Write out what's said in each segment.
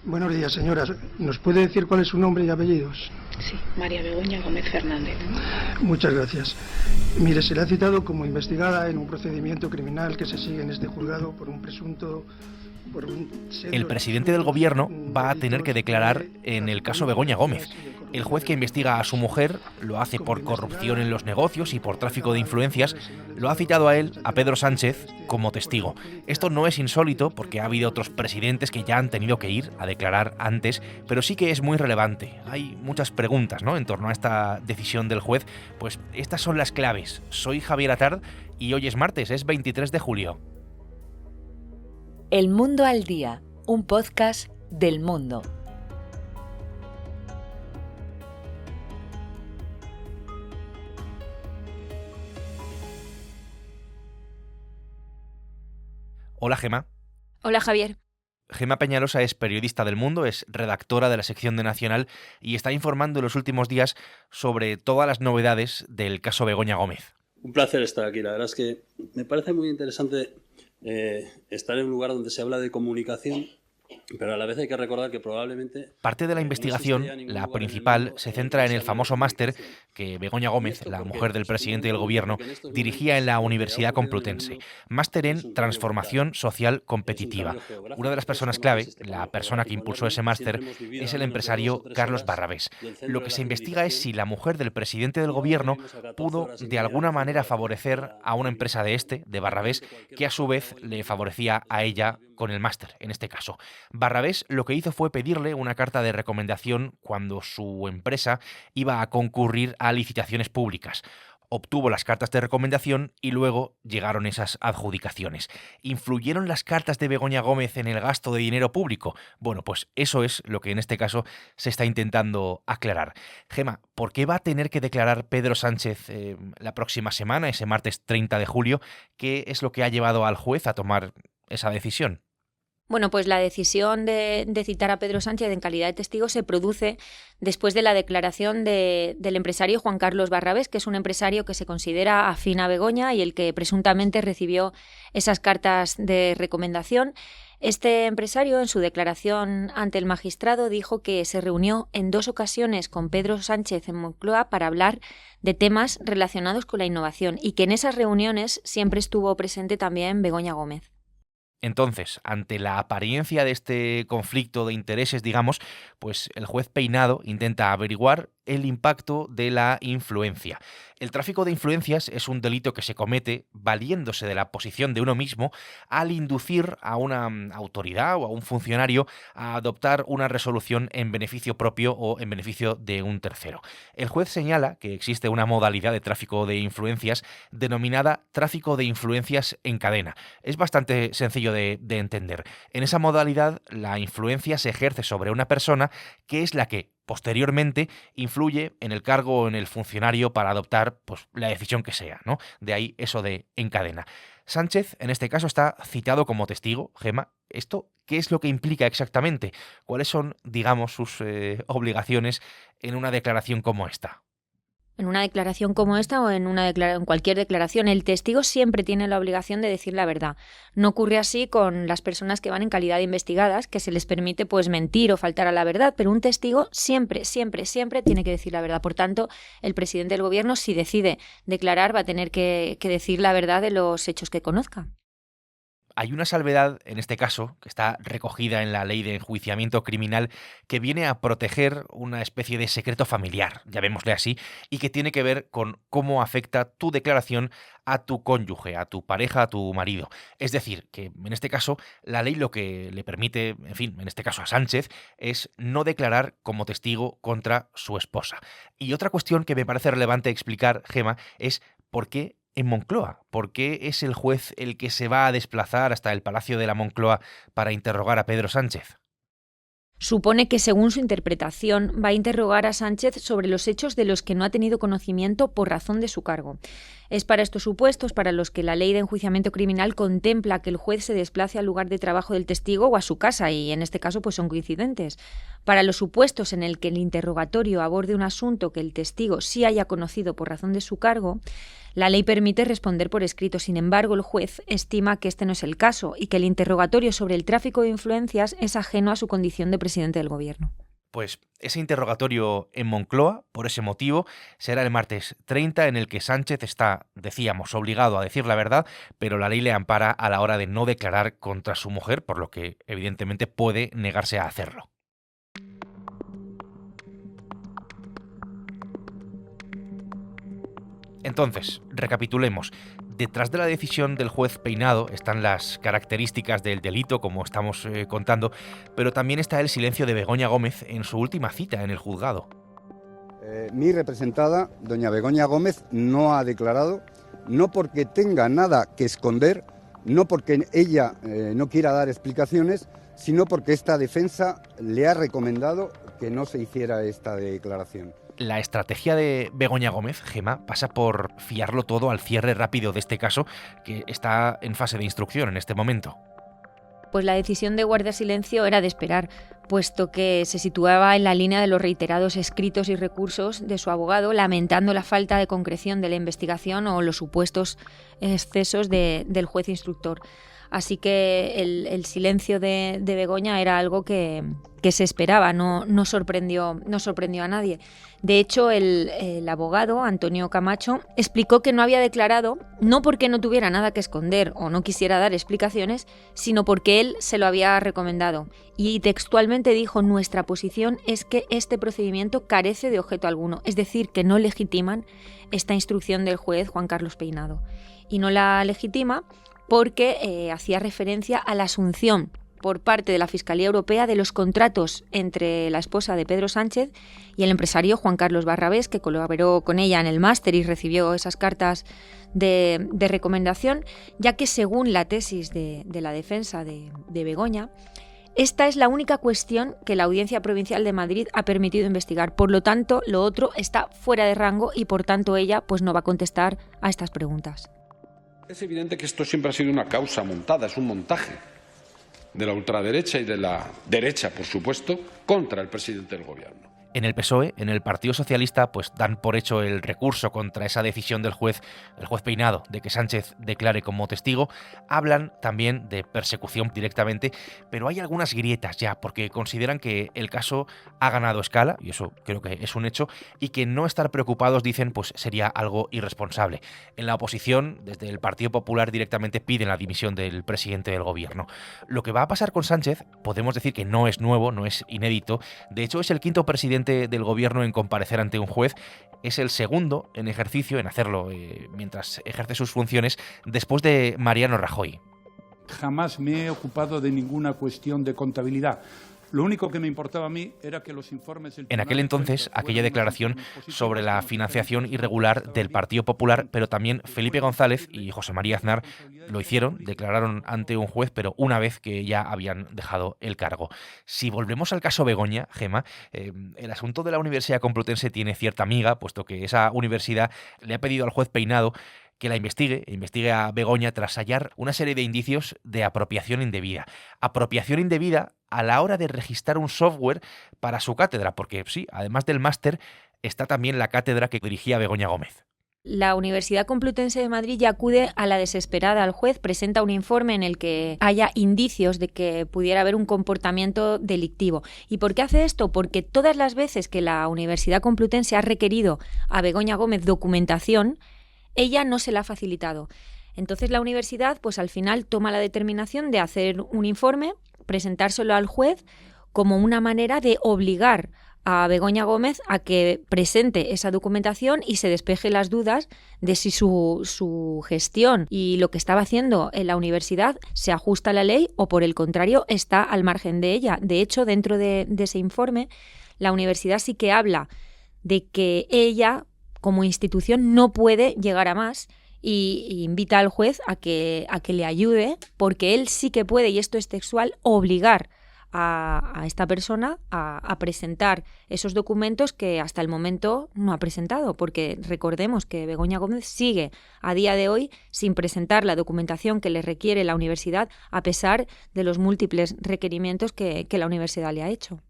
Buenos días, señora. ¿Nos puede decir cuál es su nombre y apellidos? Sí, María Begoña Gómez Fernández. Muchas gracias. Mire, se le ha citado como investigada en un procedimiento criminal que se sigue en este juzgado por un presunto... El presidente del gobierno va a tener que declarar en el caso Begoña Gómez. El juez que investiga a su mujer lo hace por corrupción en los negocios y por tráfico de influencias. Lo ha citado a él, a Pedro Sánchez, como testigo. Esto no es insólito porque ha habido otros presidentes que ya han tenido que ir a declarar antes, pero sí que es muy relevante. Hay muchas preguntas, ¿no?, en torno a esta decisión del juez. Pues estas son las claves. Soy Javier Atard y hoy es martes, es 23 de julio. El Mundo al Día, un podcast del Mundo. Hola, Gema. Hola, Javier. Gema Peñalosa es periodista del Mundo, es redactora de la sección de Nacional y está informando en los últimos días sobre todas las novedades del caso Begoña Gómez. Un placer estar aquí. La verdad es que me parece muy interesante estar en un lugar donde se habla de comunicación, pero a la vez hay que recordar que probablemente... Parte de la investigación, la principal, se centra en el famoso máster que Begoña Gómez, la mujer del presidente del gobierno, dirigía en la Universidad Complutense. Máster en Transformación Social Competitiva. Una de las personas clave, la persona que impulsó ese máster, es el empresario Carlos Barrabés. Lo que se investiga es si la mujer del presidente del gobierno pudo de alguna manera favorecer a una empresa de Barrabés, que a su vez le favorecía a ella con el máster, en este caso. Barrabés lo que hizo fue pedirle una carta de recomendación cuando su empresa iba a concurrir a licitaciones públicas. Obtuvo las cartas de recomendación y luego llegaron esas adjudicaciones. ¿Influyeron las cartas de Begoña Gómez en el gasto de dinero público? Bueno, pues eso es lo que en este caso se está intentando aclarar. Gema, ¿por qué va a tener que declarar Pedro Sánchez la próxima semana, ese martes 30 de julio? ¿Qué es lo que ha llevado al juez a tomar esa decisión? Bueno, pues la decisión de citar a Pedro Sánchez en calidad de testigo se produce después de la declaración del empresario Juan Carlos Barrabés, que es un empresario que se considera afín a Begoña y el que presuntamente recibió esas cartas de recomendación. Este empresario, en su declaración ante el magistrado, dijo que se reunió en 2 ocasiones con Pedro Sánchez en Moncloa para hablar de temas relacionados con la innovación y que en esas reuniones siempre estuvo presente también Begoña Gómez. Entonces, ante la apariencia de este conflicto de intereses, digamos, pues el juez Peinado intenta averiguar el impacto de la influencia. El tráfico de influencias es un delito que se comete valiéndose de la posición de uno mismo al inducir a una autoridad o a un funcionario a adoptar una resolución en beneficio propio o en beneficio de un tercero. El juez señala que existe una modalidad de tráfico de influencias denominada tráfico de influencias en cadena. Es bastante sencillo de entender. En esa modalidad, la influencia se ejerce sobre una persona que es la que posteriormente influye en el cargo o en el funcionario para adoptar pues, la decisión que sea, ¿no? De ahí eso de en cadena. Sánchez, en este caso, está citado como testigo. Gema, ¿esto qué es lo que implica exactamente? ¿Cuáles son, digamos, sus obligaciones en una declaración como esta? En una declaración como esta o en cualquier declaración, el testigo siempre tiene la obligación de decir la verdad. No ocurre así con las personas que van en calidad de investigadas, que se les permite pues mentir o faltar a la verdad, pero un testigo siempre tiene que decir la verdad. Por tanto, el presidente del gobierno, si decide declarar, va a tener que decir la verdad de los hechos que conozca. Hay una salvedad, en este caso, que está recogida en la Ley de Enjuiciamiento Criminal, que viene a proteger una especie de secreto familiar, llamémosle así, y que tiene que ver con cómo afecta tu declaración a tu cónyuge, a tu pareja, a tu marido. Es decir, que en este caso la ley lo que le permite, en fin, en este caso a Sánchez, es no declarar como testigo contra su esposa. Y otra cuestión que me parece relevante explicar, Gema, es por qué en Moncloa. ¿Por qué es el juez el que se va a desplazar hasta el Palacio de la Moncloa para interrogar a Pedro Sánchez? Supone que, según su interpretación, va a interrogar a Sánchez sobre los hechos de los que no ha tenido conocimiento por razón de su cargo. Es para estos supuestos para los que la Ley de Enjuiciamiento Criminal contempla que el juez se desplace al lugar de trabajo del testigo o a su casa, y en este caso pues son coincidentes. Para los supuestos en el que el interrogatorio aborde un asunto que el testigo sí haya conocido por razón de su cargo, la ley permite responder por escrito. Sin embargo, el juez estima que este no es el caso y que el interrogatorio sobre el tráfico de influencias es ajeno a su condición de presidente del Gobierno. Pues ese interrogatorio en Moncloa, por ese motivo, será el martes 30, en el que Sánchez está, decíamos, obligado a decir la verdad, pero la ley le ampara a la hora de no declarar contra su mujer, por lo que evidentemente puede negarse a hacerlo. Entonces, recapitulemos. Detrás de la decisión del juez Peinado están las características del delito, como estamos contando, pero también está el silencio de Begoña Gómez en su última cita en el juzgado. Mi representada, doña Begoña Gómez, no ha declarado, no porque tenga nada que esconder, no porque ella no quiera dar explicaciones, sino porque esta defensa le ha recomendado que no se hiciera esta declaración. La estrategia de Begoña Gómez, Gemma, pasa por fiarlo todo al cierre rápido de este caso, que está en fase de instrucción en este momento. Pues la decisión de guardar silencio era de esperar, puesto que se situaba en la línea de los reiterados escritos y recursos de su abogado, lamentando la falta de concreción de la investigación o los supuestos excesos del juez instructor. Así que el silencio de Begoña era algo que se esperaba, no sorprendió a nadie. De hecho, el abogado, Antonio Camacho, explicó que no había declarado, no porque no tuviera nada que esconder o no quisiera dar explicaciones, sino porque él se lo había recomendado. Y textualmente dijo: nuestra posición es que este procedimiento carece de objeto alguno, es decir, que no legitiman esta instrucción del juez Juan Carlos Peinado. Y no la legitima porque hacía referencia a la asunción por parte de la Fiscalía Europea de los contratos entre la esposa de Pedro Sánchez y el empresario Juan Carlos Barrabés, que colaboró con ella en el máster y recibió esas cartas de recomendación, ya que según la tesis de la defensa de Begoña, esta es la única cuestión que la Audiencia Provincial de Madrid ha permitido investigar. Por lo tanto, lo otro está fuera de rango y por tanto ella pues no va a contestar a estas preguntas. Es evidente que esto siempre ha sido una causa montada, es un montaje de la ultraderecha y de la derecha, por supuesto, contra el presidente del Gobierno. En el PSOE, en el Partido Socialista, pues dan por hecho el recurso contra esa decisión del juez, el juez Peinado, de que Sánchez declare como testigo. Hablan también de persecución directamente, pero hay algunas grietas ya, porque consideran que el caso ha ganado escala, y eso creo que es un hecho, y que no estar preocupados, dicen, pues sería algo irresponsable. En la oposición, desde el Partido Popular directamente piden la dimisión del presidente del Gobierno. Lo que va a pasar con Sánchez, podemos decir que no es nuevo, no es inédito. De hecho, es el quinto presidente del Gobierno en comparecer ante un juez, es el segundo en ejercicio, en hacerlo mientras ejerce sus funciones, después de Mariano Rajoy. Jamás me he ocupado de ninguna cuestión de contabilidad. Lo único que me importaba a mí era que los informes... En aquel entonces, aquella declaración sobre la financiación irregular del Partido Popular, pero también Felipe González y José María Aznar lo hicieron, declararon ante un juez, pero una vez que ya habían dejado el cargo. Si volvemos al caso Begoña, Gemma, el asunto de la Universidad Complutense tiene cierta miga, puesto que esa universidad le ha pedido al juez Peinado que la investigue a Begoña tras hallar una serie de indicios de apropiación indebida. Apropiación indebida a la hora de registrar un software para su cátedra, porque sí, además del máster, está también la cátedra que dirigía Begoña Gómez. La Universidad Complutense de Madrid ya acude a la desesperada al juez, presenta un informe en el que haya indicios de que pudiera haber un comportamiento delictivo. ¿Y por qué hace esto? Porque todas las veces que la Universidad Complutense ha requerido a Begoña Gómez documentación, ella no se la ha facilitado. Entonces la universidad, pues al final toma la determinación de hacer un informe, presentárselo al juez como una manera de obligar a Begoña Gómez a que presente esa documentación y se despeje las dudas de si su gestión y lo que estaba haciendo en la universidad se ajusta a la ley o por el contrario está al margen de ella. De hecho, dentro de ese informe, la universidad sí que habla de que ella, como institución, no puede llegar a más y invita al juez a que le ayude, porque él sí que puede, y esto es textual, obligar a esta persona a presentar esos documentos que hasta el momento no ha presentado, porque recordemos que Begoña Gómez sigue a día de hoy sin presentar la documentación que le requiere la universidad, a pesar de los múltiples requerimientos que la universidad le ha hecho.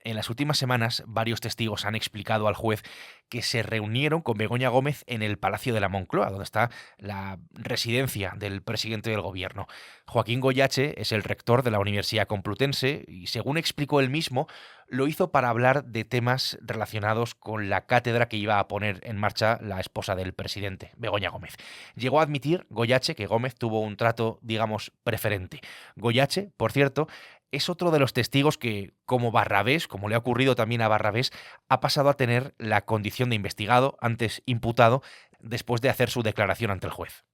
En las últimas semanas, varios testigos han explicado al juez que se reunieron con Begoña Gómez en el Palacio de la Moncloa, donde está la residencia del presidente del gobierno. Joaquín Goyache es el rector de la Universidad Complutense y, según explicó él mismo, lo hizo para hablar de temas relacionados con la cátedra que iba a poner en marcha la esposa del presidente, Begoña Gómez. Llegó a admitir Goyache que Gómez tuvo un trato, digamos, preferente. Goyache, por cierto, es otro de los testigos que, como Barrabés, como le ha ocurrido también a Barrabés, ha pasado a tener la condición de investigado, antes imputado, después de hacer su declaración ante el juez.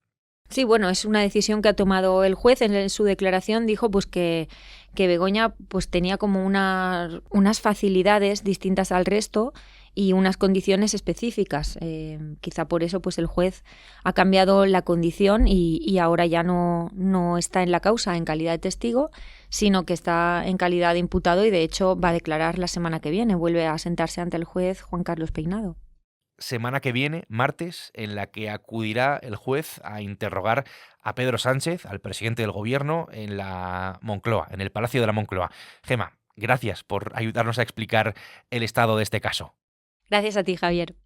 Sí, bueno, es una decisión que ha tomado el juez. En su declaración dijo pues que Begoña pues tenía como unas facilidades distintas al resto y unas condiciones específicas. Quizá por eso pues el juez ha cambiado la condición y ahora ya no está en la causa en calidad de testigo, sino que está en calidad de imputado y de hecho va a declarar la semana que viene. Vuelve a sentarse ante el juez Juan Carlos Peinado. Semana que viene, martes, en la que acudirá el juez a interrogar a Pedro Sánchez, al presidente del gobierno, en la Moncloa, en el Palacio de la Moncloa. Gemma, gracias por ayudarnos a explicar el estado de este caso. Gracias a ti, Javier.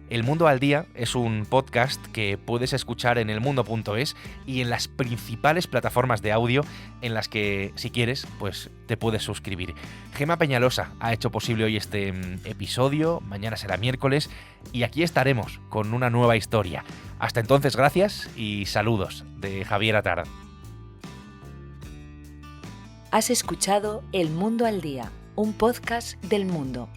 El Mundo al Día es un podcast que puedes escuchar en elmundo.es y en las principales plataformas de audio en las que, si quieres, pues te puedes suscribir. Gemma Peñalosa ha hecho posible hoy este episodio, mañana será miércoles y aquí estaremos con una nueva historia. Hasta entonces, gracias y saludos de Javier Atard. Has escuchado El Mundo al Día, un podcast del Mundo.